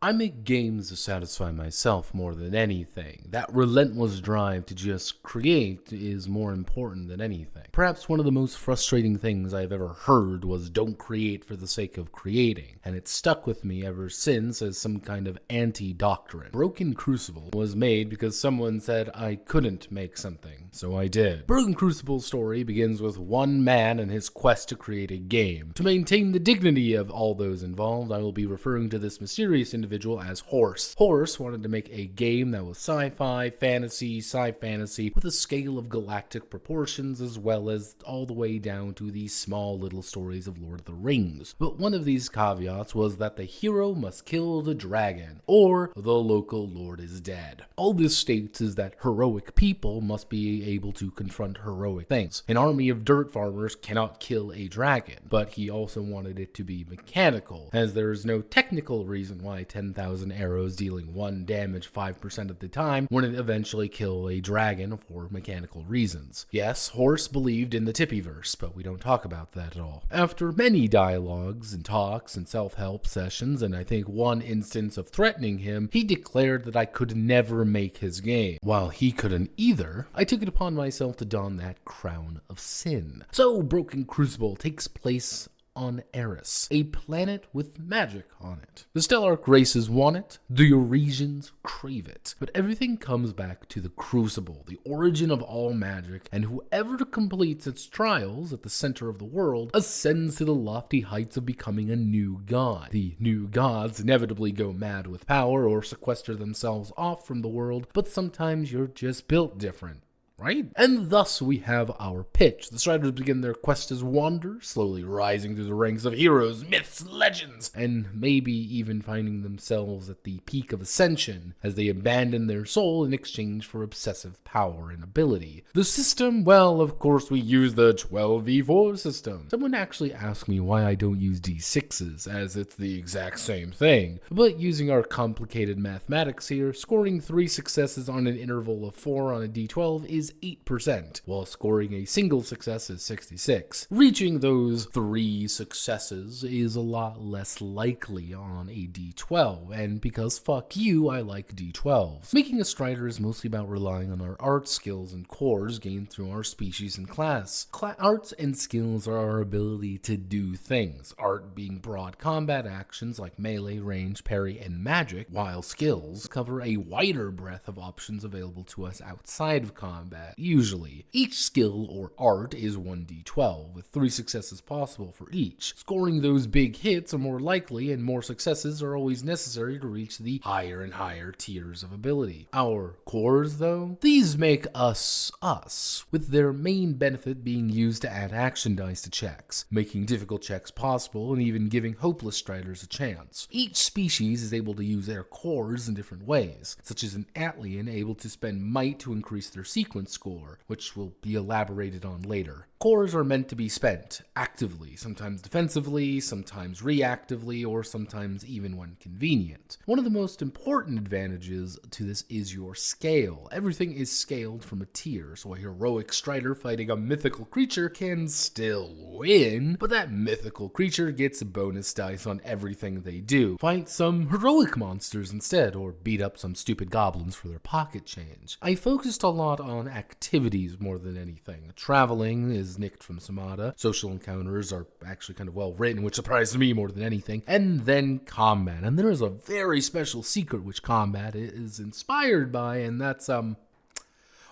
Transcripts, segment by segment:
I make games to satisfy myself more than anything. That relentless drive to just create is more important than anything. Perhaps one of the most frustrating things I've ever heard was "don't create for the sake of creating," and it's stuck with me ever since as some kind of anti-doctrine. Broken Crucible was made because someone said I couldn't make something, so I did. Broken Crucible's story begins with one man and his quest to create a game. To maintain the dignity of all those involved, I will be referring to this mysterious individual as Horse. Horse wanted to make a game that was sci-fi, fantasy, sci-fantasy, with a scale of galactic proportions as well as all the way down to the small little stories of Lord of the Rings. But one of these caveats was that the hero must kill the dragon, or the local lord is dead. All this states is that heroic people must be able to confront heroic things. An army of dirt farmers cannot kill a dragon, but he also wanted it to be mechanical, as there is no technical reason why 10,000 arrows dealing 1 damage 5% of the time wouldn't eventually kill a dragon for mechanical reasons. Yes, Horse believed in the Tippyverse, but we don't talk about that at all. After many dialogues and talks and self-help sessions, and I think one instance of threatening him, he declared that I could never make his game. While he couldn't either, I took it upon myself to don that crown of sin. So Broken Crucible takes place on Eris, a planet with magic on it. The Stellarch races want it, the Eurasians crave it, but everything comes back to the Crucible, the origin of all magic, and whoever completes its trials at the center of the world ascends to the lofty heights of becoming a new god. The new gods inevitably go mad with power or sequester themselves off from the world, but sometimes you're just built different. Right? And thus we have our pitch. The Striders begin their quest as wanderers, slowly rising through the ranks of heroes, myths, legends, and maybe even finding themselves at the peak of ascension as they abandon their soul in exchange for obsessive power and ability. The system, well, of course we use the 12v4 system. Someone actually asked me why I don't use d6s, as it's the exact same thing. But using our complicated mathematics here, scoring 3 successes on an interval of 4 on a d12 is 8%, while scoring a single success is 66. Reaching those 3 successes is a lot less likely on a d12, and because fuck you, I like d12s. Making a Strider is mostly about relying on our art skills and cores gained through our species and class. Arts and skills are our ability to do things, art being broad combat actions like melee, range, parry, and magic, while skills cover a wider breadth of options available to us outside of combat. Usually, each skill or art is 1d12, with 3 successes possible for each. Scoring those big hits are more likely, and more successes are always necessary to reach the higher and higher tiers of ability. Our cores, though, these make us us, with their main benefit being used to add action dice to checks, making difficult checks possible and even giving hopeless Striders a chance. Each species is able to use their cores in different ways, such as an Atlian able to spend might to increase their sequence score, which will be elaborated on later. Cores are meant to be spent actively, sometimes defensively, sometimes reactively, or sometimes even when convenient. One of the most important advantages to this is your scale. Everything is scaled from a tier, so a heroic Strider fighting a mythical creature can still win, but that mythical creature gets bonus dice on everything they do. Fight some heroic monsters instead, or beat up some stupid goblins for their pocket change. I focused a lot on activities more than anything. Traveling is nicked from Samada. Social encounters are actually kind of well written, which surprised me more than anything. And then combat. And there is a very special secret which combat is inspired by, and that's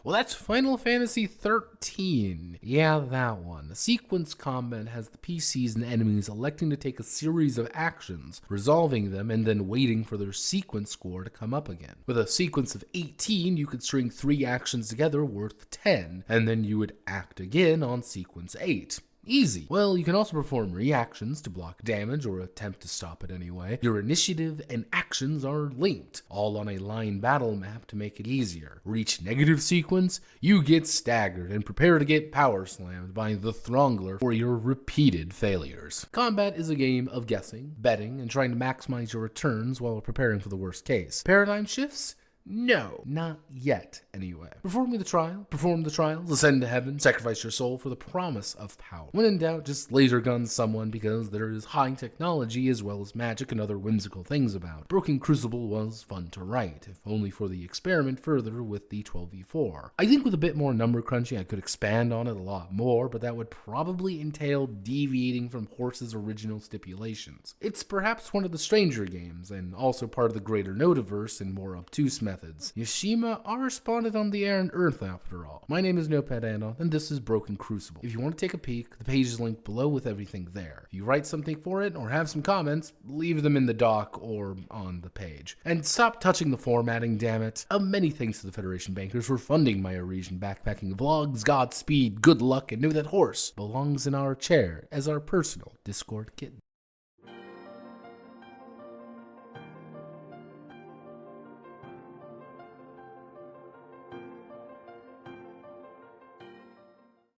that's Final Fantasy XIII. Yeah, that one. The sequence combat has the PCs and enemies electing to take a series of actions, resolving them, and then waiting for their sequence score to come up again. With a sequence of 18, you could string 3 actions together worth 10, and then you would act again on sequence 8. Easy. Well, you can also perform reactions to block damage or attempt to stop it anyway. Your initiative and actions are linked, all on a line battle map to make it easier. Reach negative sequence, you get staggered and prepare to get power slammed by the Throngler for your repeated failures. Combat is a game of guessing, betting, and trying to maximize your returns while preparing for the worst case. Paradigm shifts? No, not yet, anyway. Perform the trials, ascend to heaven, sacrifice your soul for the promise of power. When in doubt, just laser gun someone because there is high technology as well as magic and other whimsical things about. Broken Crucible was fun to write, if only for the experiment further with the 12v4. I think with a bit more number crunching I could expand on it a lot more, but that would probably entail deviating from Horse's original stipulations. It's perhaps one of the stranger games, and also part of the greater Notiverse in more obtuse methods. Yashima are spotted on the air and Earth after all. My name is Notepad, and this is Broken Crucible. If you want to take a peek, the page is linked below with everything there. If you write something for it or have some comments, leave them in the doc or on the page. And stop touching the formatting, damn it. Many thanks to the Federation bankers for funding my Eurasian backpacking vlogs. Godspeed, good luck, and know that Horse belongs in our chair as our personal Discord kitten.